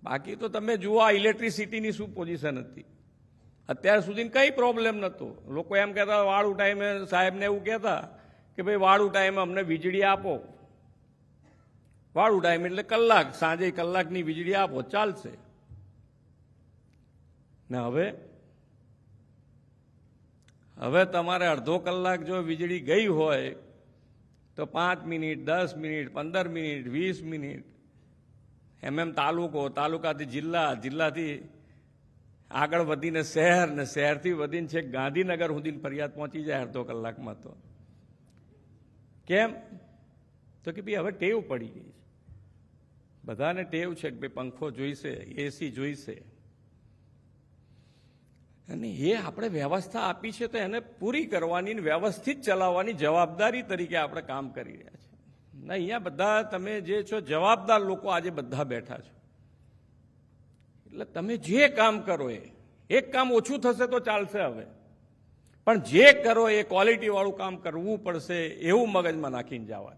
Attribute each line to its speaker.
Speaker 1: બાકી તો તમે જુઓ આ ઇલેક્ટ્રિસિટીની શું પોઝિશન હતી, અત્યાર સુધી કંઈ પ્રોબ્લેમ નહોતો. લોકો એમ કહેતા વાળું ટાઈમે સાહેબને એવું કહેતા કે ભાઈ વાળું ટાઈમે અમને વીજળી આપો, વાળું ટાઈમ એટલે કલાક, સાંજે કલાકની વીજળી આપો ચાલશે. ને હવે તમારે અડધો કલાક જો વીજળી ગઈ હોય તો 5 મિનિટ, 10 મિનિટ, 15 મિનિટ, 20 મિનિટ, એમ તાલુકાથી જિલ્લા, જિલ્લાથી આગળ વધીને શહેર, ને શહેરથી વધીને છેક ગાંધીનગર સુધી ફરિયાદ પહોંચી જાય અડધો કલાકમાં. તો કેમ? તો કે ભાઈ હવે ટેવ પડી ગઈ છે, બધાને ટેવ છે કે ભાઈ પંખો જોઈશે, એસી જોઈશે, અને એ આપણે વ્યવસ્થા આપી છે તો એને પૂરી કરવાની, વ્યવસ્થિત ચલાવવાની જવાબદારી તરીકે આપણે કામ કરી રહ્યા છીએ. ના, અહીંયા બધા તમે જે છો જવાબદાર લોકો આજે બધા બેઠા છો, એટલે તમે જે કામ કરો એક કામ ઓછું થશે તો ચાલશે હવે, પણ જે કરો એ ક્વોલિટી વાળું કામ કરવું પડશે એવું મગજમાં નાખીને જવા.